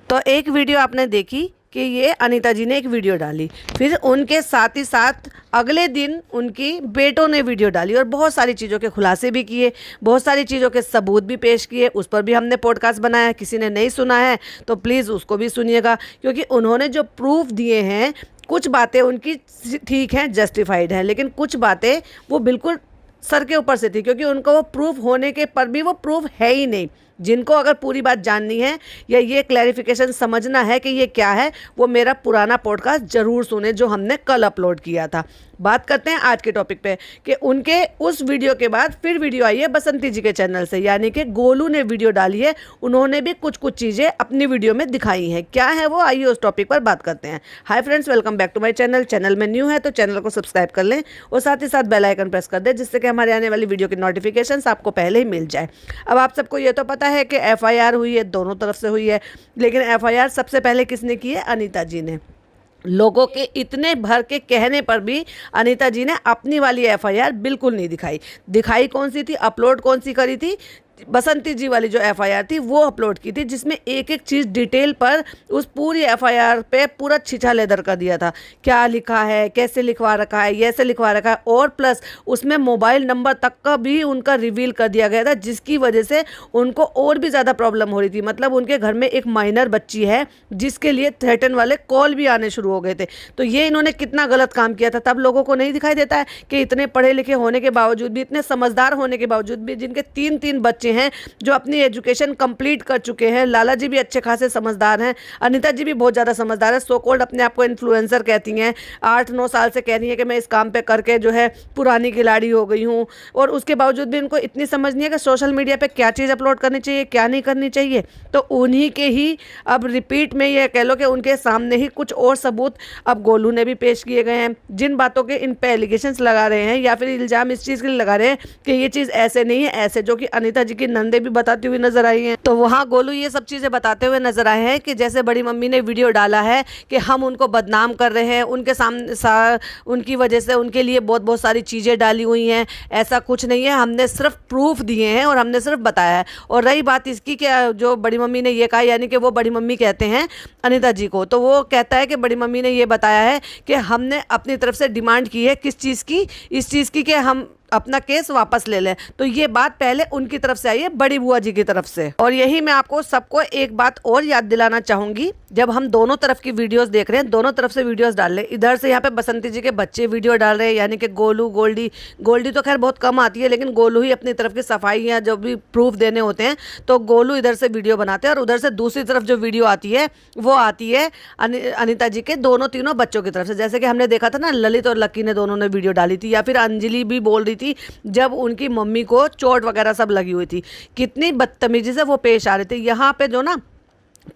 तो एक वीडियो आपने देखी कि ये अनीता जी ने एक वीडियो डाली, फिर उनके साथ ही साथ अगले दिन उनकी बेटों ने वीडियो डाली और बहुत सारी चीज़ों के खुलासे भी किए, बहुत सारी चीज़ों के सबूत भी पेश किए। उस पर भी हमने पॉडकास्ट बनाया, किसी ने नहीं सुना है तो प्लीज़ उसको भी सुनिएगा, क्योंकि उन्होंने जो प्रूफ दिए हैं, कुछ बातें उनकी ठीक हैं, जस्टिफाइड हैं, लेकिन कुछ बातें वो बिल्कुल सर के ऊपर से थी, क्योंकि उनको वो प्रूफ होने के पर भी वो प्रूफ है ही नहीं। जिनको अगर पूरी बात जाननी है या ये क्लैरिफिकेशन समझना है कि ये क्या है, वो मेरा पुराना पॉडकास्ट ज़रूर सुने जो हमने कल अपलोड किया था। बात करते हैं आज के टॉपिक पे कि उनके उस वीडियो के बाद फिर वीडियो आई है बसंती जी के चैनल से, यानी कि गोलू ने वीडियो डाली है। उन्होंने भी कुछ चीज़ें अपनी वीडियो में दिखाई हैं। क्या है वो, आइए उस टॉपिक पर बात करते हैं। Hi friends, welcome back to my channel. Channel में न्यू है तो चैनल को सब्सक्राइब कर लें और साथ ही साथ बेल आइकन प्रेस कर दें, जिससे कि हमारे आने वाली वीडियो की नोटिफिकेशंस आपको पहले ही मिल जाए। अब आप सबको ये तो पता है कि FIR हुई है, दोनों तरफ से हुई है, लेकिन FIR सबसे पहले किसने की है? अनीता जी ने। लोगों के इतने भर के कहने पर भी अनीता जी ने अपनी वाली FIR बिल्कुल नहीं दिखाई कौन सी थी, अपलोड कौन सी करी थी? बसंती जी वाली जो FIR थी वो अपलोड की थी, जिसमें एक एक चीज़ डिटेल पर उस पूरी FIR पे पूरा छीछा लेदर कर दिया था। क्या लिखा है, कैसे लिखवा रखा है, ऐसे लिखवा रखा है, और प्लस उसमें मोबाइल नंबर तक का भी उनका रिवील कर दिया गया था, जिसकी वजह से उनको और भी ज़्यादा प्रॉब्लम हो रही थी। मतलब उनके घर में एक माइनर बच्ची है जिसके लिए थ्रेटन वाले कॉल भी आने शुरू हो गए थे। तो ये इन्होंने कितना गलत काम किया था। तब लोगों को नहीं दिखाई देता है कि इतने पढ़े लिखे होने के बावजूद भी, इतने समझदार होने के बावजूद भी, जिनके 3-3 बच्चे हैं, जो अपनी एजुकेशन कंप्लीट कर चुके हैं। लाला जी भी अच्छे खासे समझदार हैं, अनीता जी भी बहुत ज़्यादा समझदार है। सो कॉल्ड अपने आप को इन्फ्लुएंसर कहती हैं, 8-9 साल से कह रही है कि मैं इस काम पे करके जो है पुरानी खिलाड़ी हो गई हूँ, और उसके बावजूद भी इनको इतनी समझ नहीं है कि सोशल मीडिया पे क्या चीज़ अपलोड करनी चाहिए, क्या नहीं करनी चाहिए। तो उन्हीं के ही अब रिपीट में ये कह लो कि उनके सामने ही कुछ और सबूत अब गोलू ने भी पेश किए गए हैं। जिन बातों के इन पे एलिगेशंस लगा रहे हैं या फिर इल्ज़ाम इस चीज़ के लिए लगा रहे हैं कि ये चीज़ ऐसे नहीं है, ऐसे, जो कि अनीता जी की नंदे भी बताती हुई नजर आई हैं। तो वहाँ गोलू ये सब चीज़ें बताते हुए नजर आए हैं कि जैसे बड़ी मम्मी ने वीडियो डाला है कि हम उनको बदनाम कर रहे हैं, उनके सामने उनकी वजह से उनके लिए बहुत सारी चीज़ें डाली हुई हैं। ऐसा कुछ नहीं है, हमने सिर्फ प्रूफ दिए हैं और हमने सिर्फ बताया है। और रही बात इसकी कि जो बड़ी मम्मी ने ये कहा, यानी कि वो बड़ी मम्मी कहते हैं अनीता जी को, तो वो कहता है कि बड़ी मम्मी ने ये बताया है कि हमने अपनी तरफ से डिमांड की है किस चीज़ की, इस चीज़ की कि हम अपना केस वापस ले लें। तो ये बात पहले उनकी तरफ से आई है, बड़ी बुआ जी की तरफ से। और यही मैं आपको सबको एक बात और याद दिलाना चाहूँगी, जब हम दोनों तरफ की वीडियोस देख रहे हैं, दोनों तरफ से वीडियोस डाल रहे हैं। इधर से यहाँ पे बसंती जी के बच्चे वीडियो डाल रहे हैं, यानी कि गोलू, गोल्डी तो खैर बहुत कम आती है, लेकिन गोलू ही अपनी तरफ की सफाई या जो भी प्रूफ देने होते हैं तो गोलू इधर से वीडियो बनाते हैं, और उधर से दूसरी तरफ जो वीडियो आती है वो आती है अनीता जी के दोनों तीनों बच्चों की तरफ से। जैसे कि हमने देखा था ना, ललित और लकी ने दोनों ने वीडियो डाली थी, या फिर अंजलि भी बोल रही थी जब उनकी मम्मी को चोट वगैरह सब लगी हुई थी, कितनी बदतमीजी से वो पेश आ रहे थे। यहाँ पे जो ना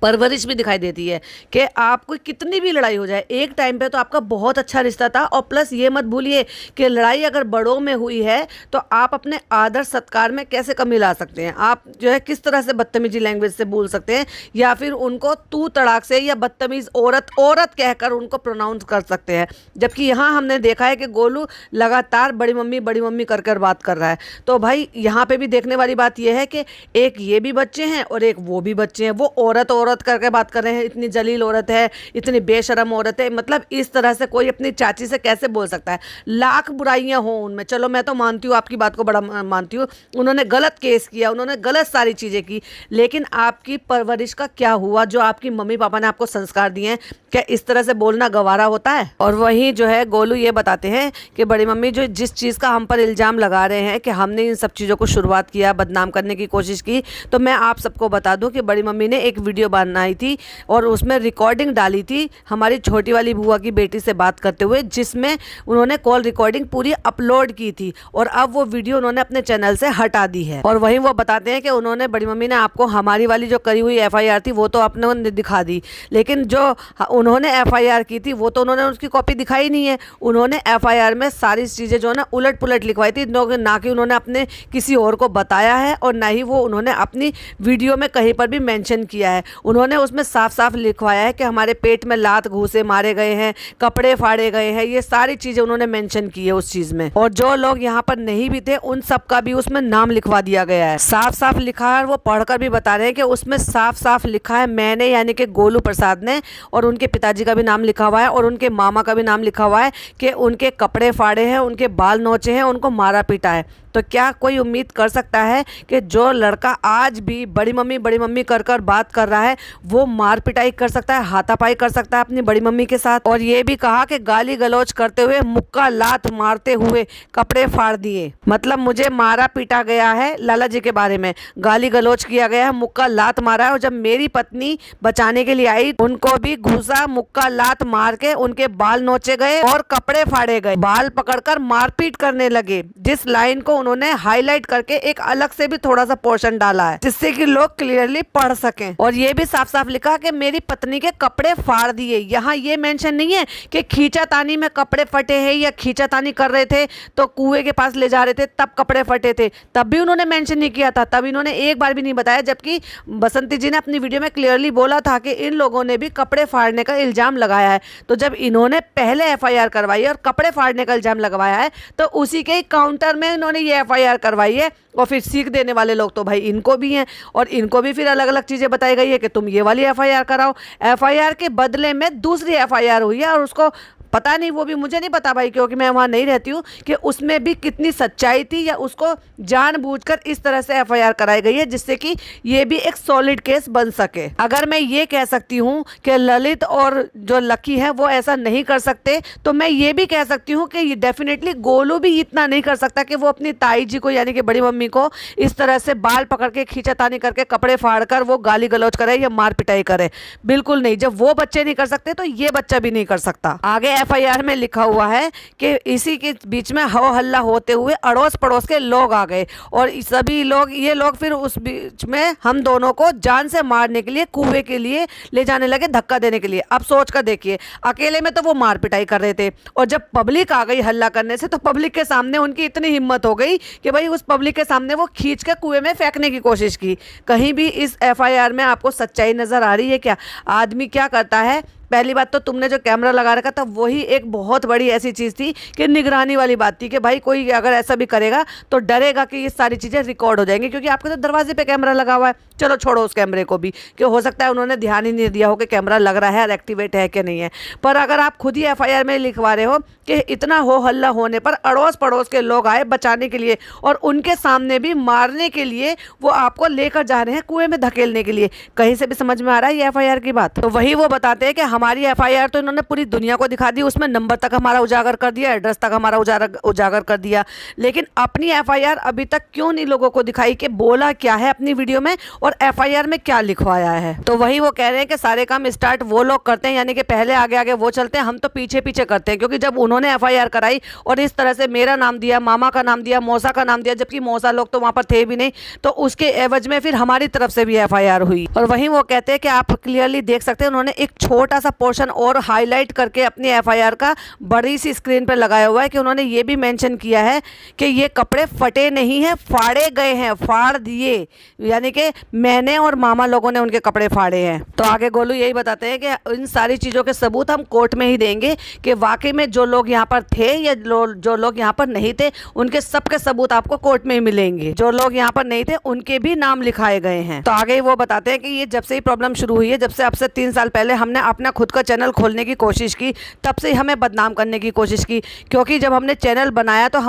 परवरिश भी दिखाई देती है कि आपको कितनी भी लड़ाई हो जाए, एक टाइम पे तो आपका बहुत अच्छा रिश्ता था, और प्लस ये मत भूलिए कि लड़ाई अगर बड़ों में हुई है तो आप अपने आदर सत्कार में कैसे कमी ला सकते हैं। आप जो है किस तरह से बदतमीजी लैंग्वेज से बोल सकते हैं, या फिर उनको तू तड़ाक से या बदतमीज औरत कहकर उनको प्रोनाउंस कर सकते हैं। जबकि यहाँ हमने देखा है कि गोलू लगातार बड़ी मम्मी कर बात कर रहा है। तो भाई यहाँ पे भी देखने वाली बात यह है कि एक ये भी बच्चे हैं और एक वो भी बच्चे हैं। वो औरत करके बात कर रहे हैं, इतनी जलील औरत है, इतनी बेशरम औरत है। मतलब इस तरह से कोई अपनी चाची से कैसे बोल सकता है? लाख बुराइयां हो उनमें, चलो मैं तो मानती हूँ, आपकी बात को बड़ा मानती हूँ, उन्होंने गलत केस किया, उन्होंने गलत सारी चीज़ें की, लेकिन आपकी परवरिश का क्या हुआ? जो आपकी मम्मी पापा ने आपको संस्कार दिए हैं, क्या इस तरह से बोलना गवारा होता है? और वहीं जो है गोलू ये बताते हैं कि बड़ी मम्मी जो जिस चीज़ का हम पर इल्ज़ाम लगा रहे हैं कि हमने इन सब चीज़ों को शुरुआत किया, बदनाम करने की कोशिश की, तो मैं आप सबको बता दूं कि बड़ी मम्मी ने एक वीडियो बनाई थी और उसमें रिकॉर्डिंग डाली थी हमारी छोटी वाली बुआ की बेटी से बात करते हुए, जिसमें उन्होंने कॉल रिकॉर्डिंग पूरी अपलोड की थी, और अब वो वीडियो उन्होंने अपने चैनल से हटा दी है। और वहीं वो बताते हैं कि उन्होंने, बड़ी मम्मी ने आपको हमारी वाली जो करी हुई FIR थी वो तो आपने दिखा दी, लेकिन जो उन्होंने FIR की थी वो तो उन्होंने उसकी कॉपी दिखाई नहीं है। उन्होंने FIR में सारी चीज़ें जो है ना उलट पुलट लिखवाई थी, ना कि उन्होंने अपने किसी और को बताया है, और ना ही वो उन्होंने अपनी वीडियो में कहीं पर भी मेंशन किया है। उन्होंने उसमें साफ साफ लिखवाया है कि हमारे पेट में लात घूसे मारे गए हैं, कपड़े फाड़े गए हैं, ये सारी चीजें उन्होंने मेंशन की है उस चीज में। और जो लोग यहाँ पर नहीं भी थे उन सब का भी उसमें नाम लिखवा दिया गया है, साफ साफ लिखा है। वो पढ़कर भी बता रहे हैं कि उसमें साफ साफ लिखा है मैंने यानी कि गोलू प्रसाद ने, और उनके पिताजी का भी नाम लिखा हुआ है और उनके मामा का भी नाम लिखा हुआ है कि उनके कपड़े फाड़े हैं, उनके बाल नोचे हैं, उनको मारा पीटा है। तो क्या कोई उम्मीद कर सकता है कि जो लड़का आज भी बड़ी मम्मी कर कर बात कर रहा है वो मार पिटाई कर सकता है, हाथापाई कर सकता है अपनी बड़ी मम्मी के साथ? और ये भी कहा कि गाली गलौज करते हुए, मुक्का लात मारते हुए कपड़े फाड़ दिए। मतलब मुझे मारा पीटा गया है, लाला जी के बारे में गाली गलौज किया गया है, मुक्का लात मारा है, और जब मेरी पत्नी बचाने के लिए आई उनको भी घूसा, मुक्का लात मार के उनके बाल नोचे गए और कपड़े फाड़े गए, बाल पकड़कर मारपीट करने लगे। जिस लाइन को उन्होंने हाईलाइट करके एक अलग से भी थोड़ा सा पोर्शन डाला है जिससे कि लोग क्लियरली पढ़ सकें। और ये भी साफ साफ लिखा कि मेरी पत्नी के कपड़े फाड़ दिए। यहाँ ये मेंशन नहीं है कि खींचातानी में कपड़े फटे हैं या खींचातानी कर रहे थे तो कुएं के पास ले जा रहे थे तब कपड़े फटे थे, तब भी उन्होंने मेंशन नहीं किया था, तब इन्होंने एक बार भी नहीं बताया। जबकि बसंती जी ने अपनी वीडियो में क्लियरली बोला था कि इन लोगों ने भी कपड़े फाड़ने का इल्जाम लगाया है। तो जब इन्होंने पहले FIR करवाई और कपड़े फाड़ने का इल्जाम लगवाया है तो उसी के काउंटर में इन्होंने ये FIR करवाई है। और फिर सीख देने वाले लोग तो भाई इनको भी हैं, और इनको भी फिर अलग अलग चीज़ें बताई गई है कि तुम ये वाली FIR कराओ। FIR के बदले में दूसरी FIR हुई है, और उसको पता नहीं, वो भी मुझे नहीं पता भाई क्योंकि मैं वहाँ नहीं रहती हूँ, कि उसमें भी कितनी सच्चाई थी या उसको जानबूझकर इस तरह से FIR कराई गई है जिससे कि ये भी एक सॉलिड केस बन सके। अगर मैं ये कह सकती हूँ कि ललित और जो लकी है वो ऐसा नहीं कर सकते, तो मैं ये भी कह सकती हूँ कि डेफिनेटली गोलू भी इतना नहीं कर सकता कि वो अपनी ताई जी को यानी कि बड़ी मम्मी को इस तरह से बाल पकड़ के खींचातानी करके कपड़े फाड़ कर वो गाली गलौज करे या मार पिटाई करे। बिल्कुल नहीं। जब वो बच्चे नहीं कर सकते तो ये बच्चा भी नहीं कर सकता। आगे FIR में लिखा हुआ है कि इसी के बीच में हो हल्ला होते हुए अड़ोस पड़ोस के लोग आ गए और सभी लोग, ये लोग फिर उस बीच में हम दोनों को जान से मारने के लिए कुएं के लिए ले जाने लगे, धक्का देने के लिए। अब सोच कर देखिए, अकेले में तो वो मार पिटाई कर रहे थे, और जब पब्लिक आ गई हल्ला करने से तो पब्लिक के सामने उनकी इतनी हिम्मत हो गई कि भाई उस पब्लिक के सामने वो खींच के कुएं में फेंकने की कोशिश की। कहीं भी इस FIR में आपको सच्चाई नजर आ रही है क्या? आदमी क्या करता है, पहली बात तो तुमने जो कैमरा लगा रखा था वही एक बहुत बड़ी ऐसी चीज़ थी कि निगरानी वाली बात थी कि भाई कोई अगर ऐसा भी करेगा तो डरेगा कि ये सारी चीज़ें रिकॉर्ड हो जाएंगी, क्योंकि आपके तो दरवाजे पे कैमरा लगा हुआ है। चलो छोड़ो उस कैमरे को भी, कि हो सकता है उन्होंने ध्यान ही नहीं दिया हो कि कैमरा लग रहा है और एक्टिवेट है कि नहीं है। पर अगर आप खुद ही FIR में लिखवा रहे हो कि इतना हो हल्ला होने पर अड़ोस पड़ोस के लोग आए बचाने के लिए और उनके सामने भी मारने के लिए वो आपको लेकर जा रहे हैं कुएं में धकेलने के लिए, कहीं से भी समझ में आ रहा है ये FIR की बात? तो वही वो बताते हैं कि हमारी FIR तो इन्होंने पूरी दुनिया को दिखा दी, उसमें नंबर तक हमारा उजागर कर दिया, एड्रेस तक हमारा उजागर कर दिया, लेकिन अपनी FIR अभी तक क्यों नहीं लोगों को दिखाई कि बोला क्या है अपनी वीडियो में और FIR में क्या लिखवाया है। तो वही वो कह रहे हैं कि सारे काम स्टार्ट वो लोग करते हैं, यानी कि पहले आगे आगे वो चलते हैं, हम तो पीछे पीछे करते हैं। क्योंकि जब उन्होंने FIR कराई और इस तरह से मेरा नाम दिया, मामा का नाम दिया, मौसा का नाम दिया, जबकि मौसा लोग तो वहां पर थे भी नहीं, तो उसके एवज में फिर हमारी तरफ से भी FIR हुई। और वहीं वो कहते हैं कि आप क्लियरली देख सकते हैं उन्होंने एक छोटा सा पोर्शन और हाईलाइट करके अपनी FIR का बड़ी सी स्क्रीन पर लगाया हुआ है कि उन्होंने ये भी मेंशन किया है कि ये कपड़े फटे नहीं हैं, फाड़े गए हैं, फाड़ दिए, यानी कि मैंने और मामा लोगों ने उनके कपड़े फाड़े हैं। तो आगे गोलू यही बताते हैं कि इन सारी चीज़ों के सबूत हम कोर्ट में ही देंगे कि वाकई में जो लोग यहाँ पर थे या जो लोग यहाँ पर नहीं थे उनके सबके सबूत आपको कोर्ट में ही मिलेंगे। जो लोग यहाँ पर नहीं थे उनके भी नाम लिखाए गए हैं। तो आगे वो बताते हैं कि ये जब से ही प्रॉब्लम शुरू हुई है, जब से अब से 3 साल पहले हमने अपना खुद का चैनल खोलने की कोशिश की, तब से हमें बदनाम करने की कोशिश की, क्योंकि जब हमने चैनल बनाया तो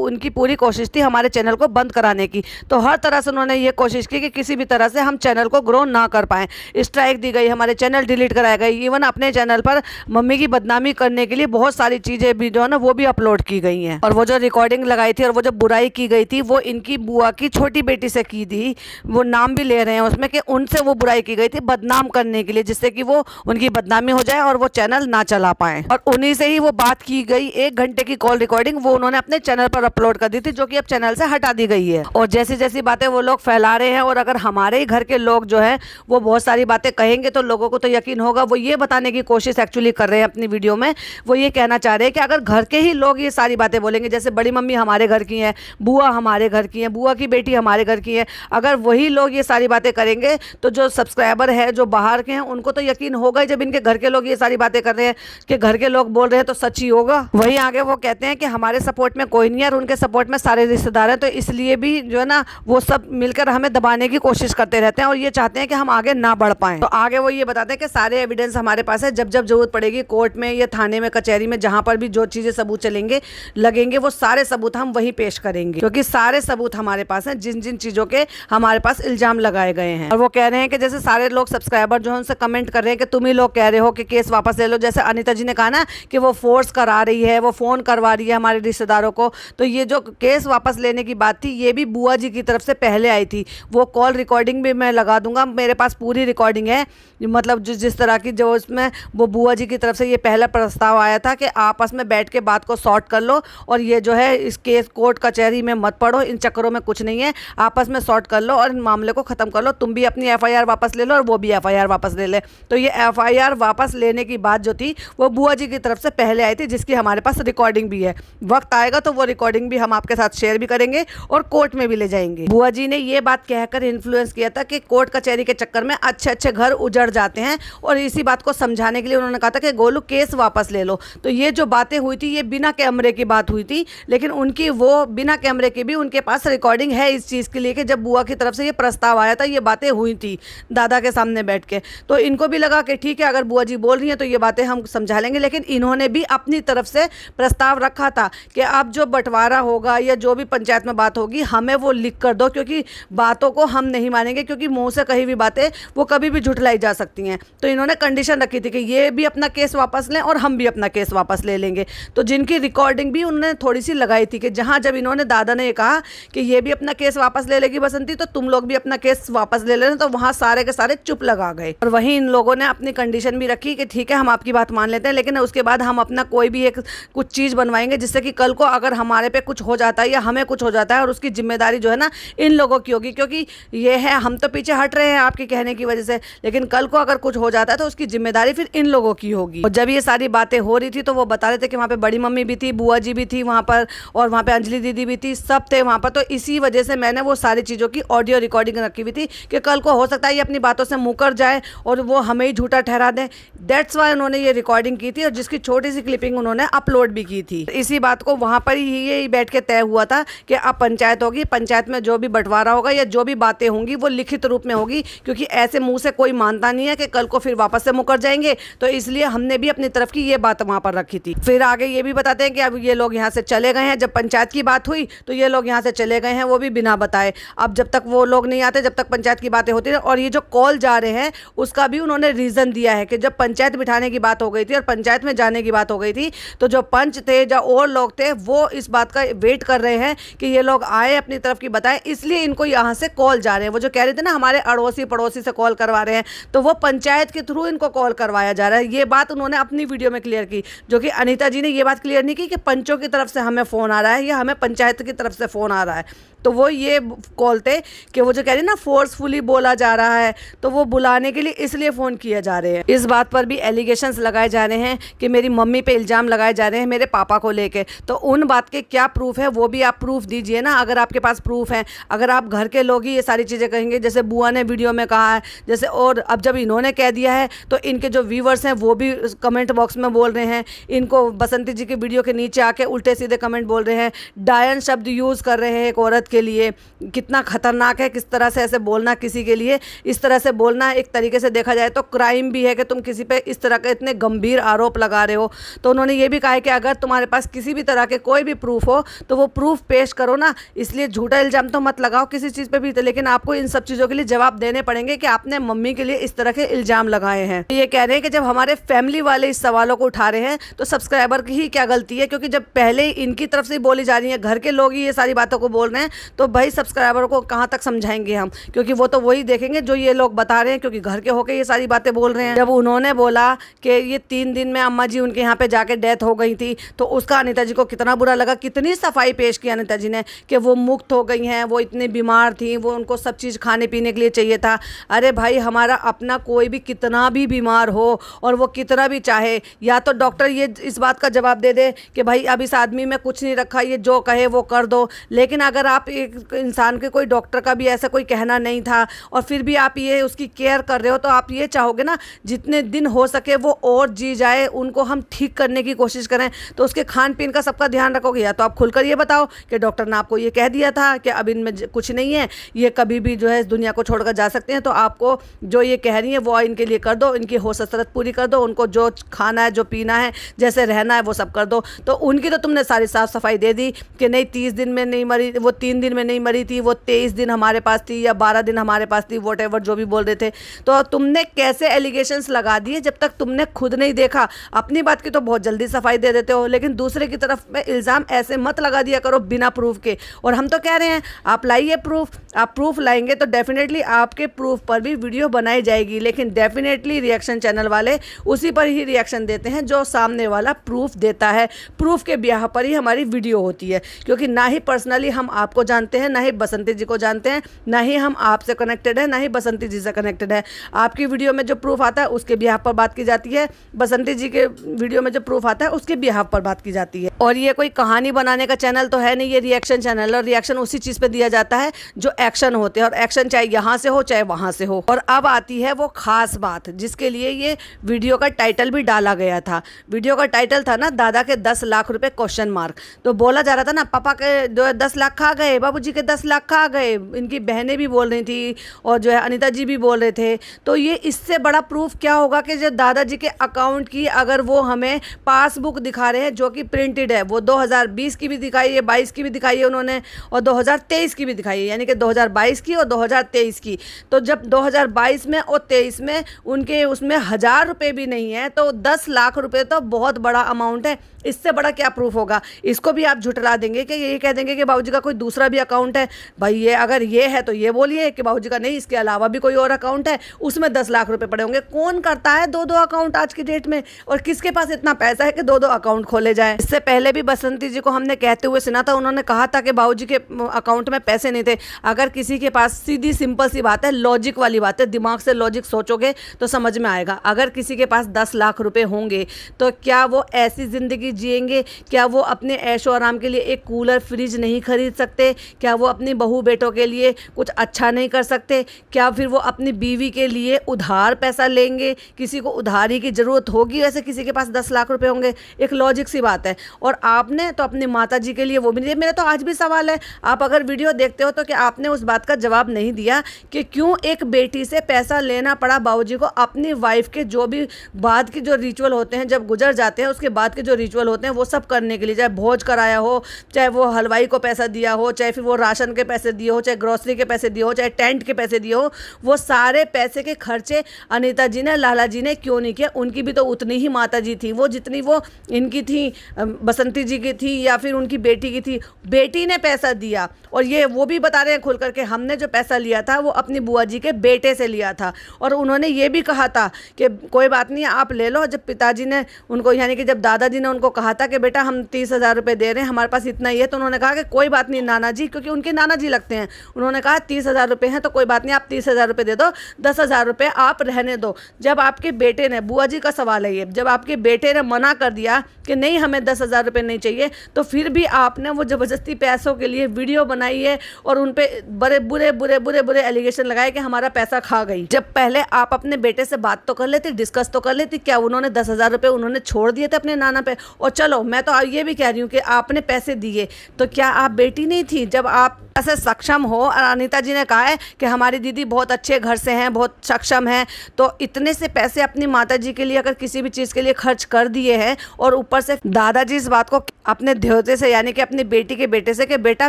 उनकी पूरी कोशिश थी हमारे चैनल को बंद कराने की। तो हर तरह से उन्होंने ये कोशिश की कि किसी भी तरह से हम चैनल को ग्रो ना कर पाएँ। स्ट्राइक दी गई, हमारे चैनल डिलीट कराए गए, इवन अपने चैनल पर मम्मी की बदनामी करने के लिए बहुत सारी चीज़ें भी जो है ना वो भी अपलोड की गई हैं। और वो जो रिकॉर्डिंग लगाई थी और वो जो बुराई की गई थी वो इनकी बुआ की छोटी बेटी से की थी, वो नाम भी ले रहे हैं उसमें कि उनसे वो बुराई की गई थी बदनाम करने के लिए, जिससे कि वो उनकी बदनामी बदनामी हो जाए और वो चैनल ना चला पाए। और उन्हीं से ही वो बात की गई 1 घंटे की कॉल रिकॉर्डिंग वो उन्होंने अपने चैनल पर अपलोड कर दी थी, जो कि अब चैनल से हटा दी गई है। और जैसी जैसी बातें वो लोग फैला रहे हैं, और अगर हमारे ही घर के लोग जो है वो बहुत सारी बातें कहेंगे तो लोगों को तो यकीन होगा। वो ये बताने की कोशिश एक्चुअली कर रहे हैं अपनी वीडियो में, वो ये कहना चाह रहे हैं कि अगर घर के ही लोग ये सारी बातें बोलेंगे, जैसे बड़ी मम्मी हमारे घर की हैं, बुआ हमारे घर की हैं, बुआ की बेटी हमारे घर की है, अगर वही लोग ये सारी बातें करेंगे तो जो सब्सक्राइबर है जो बाहर के हैं उनको तो यकीन होगा ही। जब इनके घर के लोग ये सारी बातें कर रहे हैं कि घर के लोग बोल रहे हैं तो सच ही होगा। वहीं आगे वो कहते हैं कि हमारे सपोर्ट में कोई नहीं है और उनके सपोर्ट में सारे रिश्तेदार हैं, तो इसलिए भी जो है ना वो सब मिलकर हमें दबाने की कोशिश करते रहते हैं और ये चाहते हैं कि हम आगे ना बढ़ पाएं। तो आगे वो ये बताते हैं कि सारे एविडेंस हमारे पास है, जब जब जरूरत पड़ेगी कोर्ट में या थाने में कचहरी में जहां पर भी जो चीजें सबूत चलेंगे लगेंगे वो सारे सबूत हम वहीं पेश करेंगे, क्योंकि सारे सबूत हमारे पास हैं जिन जिन चीजों के हमारे पास इल्जाम लगाए गए हैं। और वो कह रहे हैं कि जैसे सारे लोग सब्सक्राइबर जो है उनसे कमेंट कर रहे हैं कि तुम ही लोग कह रहे हो कि केस वापस ले लो, जैसे अनीता जी ने कहा ना कि वो फोर्स करा रही है, वो फोन करवा रही है हमारे रिश्तेदारों को, तो ये जो केस वापस लेने की बात थी ये भी बुआ जी की तरफ से पहले आई थी। वो कॉल रिकॉर्डिंग भी मैं लगा दूंगा, मेरे पास पूरी रिकॉर्डिंग है, मतलब जिस तरह की जो उसमें वो बुआ जी की तरफ से ये पहला प्रस्ताव आया था कि आपस में बैठ के बात को सॉर्ट कर लो और ये जो है इस केस कोर्ट कचहरी में मत पड़ो, इन चक्करों में कुछ नहीं है, आपस में सॉर्ट कर लो और इन मामले को ख़त्म कर लो, तुम भी अपनी एफआईआर वापस ले लो और वो भी एफआईआर वापस ले ले। तो ये एफआईआर वापस लेने की बात जो थी वो बुआ जी की तरफ से पहले आई थी, जिसकी हमारे पास रिकॉर्डिंग भी है। वक्त आएगा तो वो रिकॉर्डिंग भी हम आपके साथ शेयर भी करेंगे और कोर्ट में भी ले जाएंगे। बुआ जी ने ये बात कहकर इन्फ्लुएंस किया था कि कोर्ट कचहरी के चक्कर में अच्छे अच्छे घर उजड़ जाते हैं, और इसी बात को समझाने के लिए उन्होंने कहा था कि गोलू केस वापस ले लो। तो ये जो बातें हुई थी ये बिना कैमरे की बात हुई थी, लेकिन उनकी वो बिना कैमरे की भी उनके पास रिकॉर्डिंग है इस चीज़ के लिए कि जब बुआ की तरफ से ये प्रस्ताव आया था ये बातें हुई थी दादा के सामने बैठ के। तो इनको भी लगा कि ठीक है अगर बुआ जी बोल रही हैं तो ये बातें हम समझा लेंगे, लेकिन इन्होंने भी अपनी तरफ से प्रस्ताव रखा था कि अब जो बंटवारा होगा या जो भी पंचायत में बात होगी हमें वो लिख कर दो, क्योंकि बातों को हम नहीं मानेंगे, क्योंकि मुंह से कही हुई बातें वो कभी भी झुठलाई जा सकती हैं। तो इन्होंने कंडीशन रखी थी कि ये भी अपना केस वापस लें और हम भी अपना केस वापस ले लेंगे। तो जिनकी रिकॉर्डिंग भी उन्होंने थोड़ी सी लगाई थी कि जहां जब इन्होंने दादा ने कहा कि ये भी अपना केस वापस ले लेगी बसंती तो तुम लोग भी अपना केस वापस ले लेना, तो वहां सारे के सारे चुप लगा गए। और वहीं इन लोगों ने अपनी कंडीशन भी रखी कि ठीक है हम आपकी बात मान लेते हैं, लेकिन उसके बाद हम अपना कोई भी एक कुछ चीज़ बनवाएंगे जिससे कि कल को अगर हमारे पे कुछ हो जाता है या हमें कुछ हो जाता है और उसकी जिम्मेदारी जो है ना इन लोगों की होगी, क्योंकि ये है हम तो पीछे हट रहे हैं आपके कहने की वजह से, लेकिन कल को अगर कुछ हो जाता है तो उसकी जिम्मेदारी फिर इन लोगों की होगी। और जब ये सारी बातें हो रही थी तो वो बता रहे थे कि वहाँ पे बड़ी मम्मी भी थी, बुआ जी भी थी वहाँ पर, और वहाँ पे अंजलि दीदी भी थी, सब थे वहाँ पर। तो इसी वजह से मैंने वो सारी चीज़ों की ऑडियो रिकॉर्डिंग रखी हुई थी कि कल को हो सकता है ये अपनी बातों से मुकर जाए और वो हमें ही झूठा ठहरा दें। दैट्स वाई उन्होंने ये रिकॉर्डिंग की थी और जिसकी छोटी सी क्लिपिंग उन्होंने अपलोड भी की थी। इसी बात को वहाँ पर ही ये बैठ के तय हुआ था कि अब पंचायत होगी, पंचायत में जो भी बंटवारा होगा या जो भी बातें होंगी वो लिखित रूप में होगी, क्योंकि ऐसे मुंह से कोई मानता नहीं है कि कल को फिर वापस से मुकर जाएंगे। तो इसलिए हमने भी अपनी तरफ की ये बात वहाँ पर रखी थी। फिर आगे ये भी बताते हैं कि अब ये लोग यहाँ से चले गए हैं, जब पंचायत की बात हुई तो ये लोग यहाँ से चले गए हैं, वो भी बिना बताए। अब जब तक वो लोग नहीं आते, जब तक पंचायत की बातें होती है, और ये जो कॉल जा रहे हैं उसका भी उन्होंने रीज़न दिया है कि जब पंचायत बिठाने की बात हो गई थी और पंचायत में जाने की बात हो गई थी तो जो पंच थे या और लोग थे वो इस बात का वेट कर रहे हैं कि ये लोग आए अपनी तरफ की बताएं, इसलिए इनको यहाँ से कॉल जा रहे हैं। वो जो कह रहे थे ना हमारे अड़ोसी पड़ोसी से कॉल करवा रहे हैं, तो वो पंचायत के थ्रू इनको कॉल करवाया जा रहा है। ये बात उन्होंने अपनी वीडियो में क्लियर की, जो कि अनीता जी ने ये बात क्लियर नहीं की कि पंचों की तरफ से हमें फ़ोन आ रहा है या हमें पंचायत की तरफ से फ़ोन आ रहा है। तो वो ये कॉल थे कि वो जो कह रही ना फोर्सफुली बोला जा रहा है, तो वो बुलाने के लिए इसलिए फ़ोन किए जा रहे हैं। इस बात पर भी एलिगेशंस लगाए जा रहे हैं कि मेरी मम्मी पे इल्ज़ाम लगाए जा रहे हैं मेरे पापा को लेके। तो उन बात के क्या प्रूफ है वो भी आप प्रूफ दीजिए ना, अगर आपके पास प्रूफ है। अगर आप घर के लोग ही ये सारी चीज़ें कहेंगे, जैसे बुआ ने वीडियो में कहा है, जैसे और अब जब इन्होंने कह दिया है तो इनके जो व्यूवर्स हैं वो भी कमेंट बॉक्स में बोल रहे हैं, इनको बसंती जी की वीडियो के नीचे आके उल्टे सीधे कमेंट बोल रहे हैं, डायन शब्द यूज़ कर रहे हैं एक औरत के लिए। कितना खतरनाक है, किस तरह से ऐसे बोलना किसी के लिए, इस तरह से बोलना एक तरीके से देखा जाए तो क्राइम भी है कि तुम किसी पे इस तरह के इतने गंभीर आरोप लगा रहे हो। तो उन्होंने ये भी कहा है कि अगर तुम्हारे पास किसी भी तरह के कोई भी प्रूफ हो तो वो प्रूफ पेश करो ना, इसलिए झूठा इल्ज़ाम तो मत लगाओ किसी चीज़ पे भी, लेकिन आपको इन सब चीज़ों के लिए जवाब देने पड़ेंगे कि आपने मम्मी के लिए इस तरह के इल्ज़ाम लगाए हैं। ये कह रहे हैं कि जब हमारे फैमिली वाले इस सवालों को उठा रहे हैं तो सब्सक्राइबर की ही क्या गलती है, क्योंकि जब पहले इनकी तरफ से बोली जा रही है, घर के लोग ही ये सारी बातों को बोल रहे हैं, तो भाई सब्सक्राइबर को कहाँ तक समझाएंगे हम, क्योंकि वो तो वही देखेंगे जो ये लोग बता रहे हैं, क्योंकि घर के होके ये सारी बातें बोल रहे हैं। जब उन्होंने बोला कि ये 3 दिन में अम्मा जी उनके यहाँ पे जाके डेथ हो गई थी, तो उसका अनीता जी को कितना बुरा लगा। कितनी सफाई पेश की अनीता जी ने कि वो मुक्त हो गई हैं, वो इतनी बीमार थी, वो उनको सब चीज़ खाने पीने के लिए चाहिए था। अरे भाई, हमारा अपना कोई भी कितना भी बीमार हो और वो कितना भी चाहे, या तो डॉक्टर ये इस बात का जवाब दे दे कि भाई अब इस आदमी में कुछ नहीं रखा, ये जो कहे वो कर दो। लेकिन अगर आप एक इंसान के, कोई डॉक्टर का भी ऐसा कोई कहना नहीं था और फिर भी आप ये उसकी केयर कर रहे हो, तो आप ये चाहोगे ना जितने दिन हो सके वो और जी जाए, उनको हम ठीक करने की कोशिश करें। तो उसके खान पीन का सबका ध्यान रखोगे, या तो आप खुलकर ये बताओ कि डॉक्टर ने आपको ये कह दिया था कि अब इनमें कुछ नहीं है, ये कभी भी जो है इस दुनिया को छोड़कर जा सकते हैं, तो आपको जो ये कह रही है वो इनके लिए कर दो, इनकी होश हसरत पूरी कर दो, उनको जो खाना है, जो पीना है, जैसे रहना है वो सब कर दो। तो उनकी तो तुमने सारी साफ सफाई दे दी कि नहीं 30 दिन में नहीं मरी, वो 3 दिन में नहीं मरी थी, वो 23 दिन हमारे पास थी या 12 दिन हमारे पास थी, वॉट एवर जो भी बोल रहे थे। तो तुमने कैसे एलिगेशंस लगा दिए जब तक तुमने खुद नहीं देखा। अपनी बात की तो बहुत जल्दी सफाई दे देते हो, लेकिन दूसरे की तरफ में इल्ज़ाम ऐसे मत लगा दिया करो बिना प्रूफ के। और हम तो कह रहे हैं आप लाइए प्रूफ, आप प्रूफ लाएंगे तो डेफिनेटली आपके प्रूफ पर भी वीडियो बनाई जाएगी, लेकिन डेफिनेटली रिएक्शन चैनल वाले उसी पर ही रिएक्शन देते हैं जो सामने वाला प्रूफ देता है। प्रूफ के ब्याह पर ही हमारी वीडियो होती है, क्योंकि ना ही पर्सनली हम आपको जानते हैं, ना ही बसंती जी को जानते हैं, ना ही हम आपसे कनेक्टेड है, ना ही बसंती जी से कनेक्टेड है। आपकी वीडियो में जो प्रूफ आता है उसके ब्याह पर बात की जाती है, बसंती जी के वीडियो में जो प्रूफ आता है उसके ब्याह पर बात की जाती है। और ये कोई कहानी बनाने का चैनल तो है नहीं, ये रिएक्शन चैनल, और रिएक्शन उसी चीज़ पे दिया जाता है जो एक्शन होते हैं, और एक्शन चाहे यहाँ से हो चाहे वहाँ से हो। और अब आती है वो खास बात जिसके लिए ये वीडियो का टाइटल भी डाला गया था। वीडियो का टाइटल था ना, दादा के 10 लाख रुपए क्वेश्चन मार्क। तो बोला जा रहा था ना, पापा के जो 10 लाख खा गए, बाबूजी के 10 लाख खा गए, इनकी बहनें भी बोल रही थी और जो है अनीता जी भी बोल रहे थे। तो ये इससे बड़ा प्रूफ क्या होगा कि जो दादाजी के अकाउंट की अगर वो हमें पासबुक दिखा रहे हैं जो कि प्रिंटेड है, वो 2020 की भी दिखाई है, 22 की भी दिखाई है उन्होंने, और 2023 की भी दिखाई है, यानी कि 2022 की और 2023 की। तो जब 2022 में और 23 में उनके उसमें 1000 रुपये भी नहीं है, तो 10 लाख रुपए तो बहुत बड़ा अमाउंट है। इससे बड़ा क्या प्रूफ होगा? इसको भी आप झुठला देंगे कि ये कह देंगे कि बाबूजी का कोई दूसरा भी अकाउंट है। भाई ये अगर ये है तो ये बोलिए कि बाबूजी का नहीं, इसके अलावा भी कोई और अकाउंट है, उसमें 10 लाख रुपए पड़े होंगे। कौन करता है 2-2 अकाउंट आज की डेट में? और किसके पास इतना पैसा है कि 2-2 अकाउंट खोले जाए? इससे पहले भी बसंती जी को हमने कहते हुए सुना था, उन्होंने कहा था कि बाबूजी के अकाउंट में पैसे नहीं थे। अगर किसी के पास, सीधी सिंपल सी बात है, लॉजिक वाली बात है, दिमाग से लॉजिक सोचोगे तो समझ में आएगा। अगर किसी के पास 10 लाख रुपए होंगे तो क्या वो ऐसी ज़िंदगी जिएंगे? क्या वो अपने ऐशो आराम के लिए एक कूलर फ्रिज नहीं खरीद सकते? क्या वो अपनी बहू बेटों के लिए कुछ अच्छा नहीं कर सकते? क्या फिर वो अपनी बीवी के लिए उधार पैसा लेंगे? किसी को उधारी की ज़रूरत होगी वैसे किसी के पास 10 लाख रुपए होंगे? एक लॉजिक सी बात है। और आपने तो अपनी माता जी के लिए वो भी नहीं। मेरा तो आज भी सवाल है, आप अगर वीडियो देखते हो तो क्या आपने उस बात का जवाब नहीं दिया कि क्यों एक बेटी से पैसा लेना पड़ा बाबूजी को अपनी वाइफ के जो भी बाद के जो रिचुअल होते हैं, जब गुजर जाते हैं उसके बाद के जो रिचुअल होते हैं वो सब करने के लिए, चाहे भोज कराया हो, चाहे वो हलवाई को पैसा दिया हो, चाहे फिर वो राशन के पैसे दिए हो, चाहे ग्रोसरी के पैसे दिए हो, चाहे टेंट के पैसे दिए हो, वो सारे पैसे के खर्चे अनीता जी ने, लाला जी ने क्यों नहीं किया? उनकी भी तो उतनी ही माता जी थी, वो जितनी वो इनकी थी, बसंती जी की थी या फिर उनकी बेटी की थी। बेटी ने पैसा दिया, और ये वो भी बता रहे हैं खुल करके, हमने जो पैसा लिया था वो अपनी बुआ जी के बेटे से लिया था। और उन्होंने ये भी कहा था कि कोई बात नहीं आप ले लो। जब पिताजी ने उनको, यानी कि जब दादाजी ने उनको कहा था कि बेटा हम 30,000 रुपये दे रहे हैं, हमारे पास इतना ही है, तो उन्होंने कहा कि कोई बात नहीं नाना जी, क्योंकि उनके नाना जी लगते हैं, उन्होंने कहा 30,000 रुपये हैं तो कोई बात नहीं, आप 30,000 रुपये दे दो, 10,000 रुपये आप रहने दो। जब आपके बेटे ने, बुआ जी का सवाल है ये, जब आपके बेटे ने मना कर दिया कि नहीं हमें 10,000 रुपये नहीं चाहिए, तो फिर भी आपने वो ज़बरदस्ती पैसों के लिए वीडियो बनाई है और उन पर बड़े बुरे बुरे बुरे बुरे एलिगेशन लगाए कि हमारा पैसा खा गई। जब पहले आप अपने बेटे से बात तो कर लेती, डिस्कस तो कर लेती, क्या उन्होंने 10,000 रुपये उन्होंने छोड़ दिए थे अपने नाना पे? और चलो मैं तो ये भी कह रही हूँ कि आपने पैसे दिए, तो क्या आप बेटी नहीं थी? जब आप ऐसे सक्षम हो, और अनीता जी ने कहा है कि हमारी दीदी बहुत अच्छे घर से हैं, बहुत सक्षम हैं, तो इतने से पैसे अपनी माता जी के लिए अगर किसी भी चीज़ के लिए खर्च कर दिए हैं, और ऊपर से दादाजी इस बात को अपने ध्योते से, यानी कि अपनी बेटी के बेटे से, कि बेटा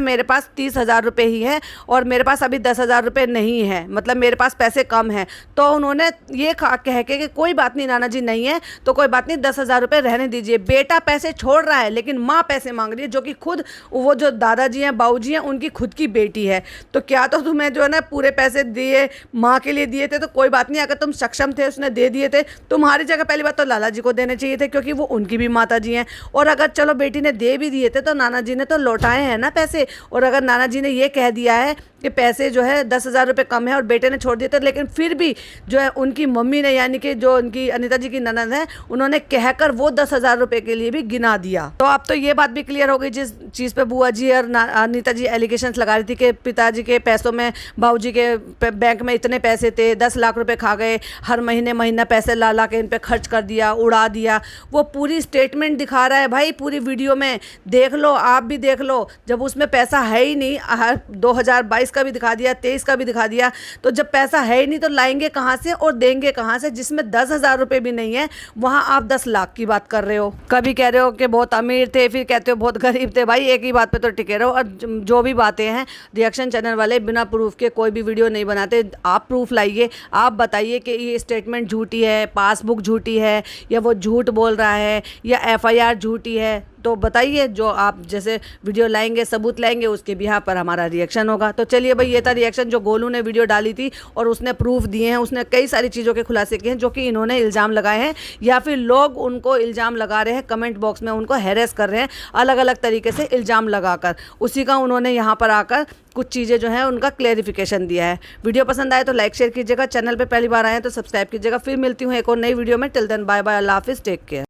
मेरे पास 30,000 रुपये ही है और मेरे पास अभी 10,000 रुपये नहीं है, मतलब मेरे पास पैसे कम हैं, तो उन्होंने ये कह के कि कोई बात नहीं नाना जी नहीं है तो कोई बात नहीं, 10,000 रुपये रहने दीजिए। बेटा पैसे छोड़ रहा है लेकिन माँ पैसे मांग रही है, जो कि खुद वो जो दादाजी हैं, बाबूजी हैं, उनकी खुद की बेटी है। तो क्या तो तुम्हें जो है ना पूरे पैसे दिए माँ के लिए दिए थे तो कोई बात नहीं, अगर तुम सक्षम थे उसने दे दिए थे, तुम्हारी जगह पहली बात तो लाला जी को देने चाहिए थे क्योंकि वो उनकी भी माता जी हैं। और अगर चलो बेटी ने दे भी दिए थे तो नाना जी ने तो लौटाए हैं ना पैसे। और अगर नाना जी ने ये कह दिया है कि पैसे जो है 10,000 रुपये कम है और बेटे ने छोड़ दिए थे, लेकिन फिर भी जो है उनकी मम्मी ने, यानी कि जो उनकी अनीता जी की ननद है, उन्होंने कहकर वो 10,000 रुपये के लिए भी गिना दिया। तो अब तो ये बात भी क्लियर हो गई जिस चीज़ पे बुआ जी और अनीता जी एलिगेशंस लगा रही थी कि पिताजी के पैसों में, बाबूजी के बैंक में इतने पैसे थे, 10 लाख रुपए खा गए, हर महीना पैसे ला ला के इन पे खर्च कर दिया, उड़ा दिया। वो पूरी स्टेटमेंट दिखा रहा है भाई, पूरी वीडियो में देख लो, आप भी देख लो। जब उसमें पैसा है ही नहीं, 2022 का भी दिखा दिया, 23 का भी दिखा दिया, तो जब पैसा है ही नहीं तो लाएंगे कहाँ से और देंगे कहाँ से? जिसमें 10,000 रुपये भी नहीं है वहाँ आप 10 लाख की बात कर रहे हो। कभी कह रहे हो कि बहुत अमीर थे, फिर कहते हो बहुत गरीब थे। भाई एक ही बात पे तो टिके रहो। और जो भी बातें हैं, रिएक्शन चैनल वाले बिना प्रूफ के कोई भी वीडियो नहीं बनाते। आप प्रूफ लाइए, आप बताइए कि ये स्टेटमेंट झूठी है, पासबुक झूठी है, या वो झूठ बोल रहा है, या FIR झूठी है, तो बताइए। जो आप जैसे वीडियो लाएंगे, सबूत लाएंगे, उसके बिहार पर हमारा रिएक्शन होगा। तो चलिए भाई, ये था रिएक्शन जो गोलू ने वीडियो डाली थी और उसने प्रूफ दिए हैं। उसने कई सारी चीज़ों के खुलासे किए हैं जो कि इन्होंने इल्ज़ाम लगाए हैं या फिर लोग उनको इल्ज़ाम लगा रहे हैं, कमेंट बॉक्स में उनको हैरेस कर रहे हैं अलग अलग तरीके से इल्ज़ाम लगाकर। उसी का उन्होंने यहाँ पर आकर कुछ चीज़ें जो है उनका क्लेरिफिकेशन दिया है। वीडियो पसंद आए तो लाइक शेयर कीजिएगा, चैनल पर पहली बार आए तो सब्सक्राइब कीजिएगा। फिर मिलती हूँ एक और नई वीडियो में। टिल देन बाय बाय, अल्लाह हाफिज़, टेक केयर।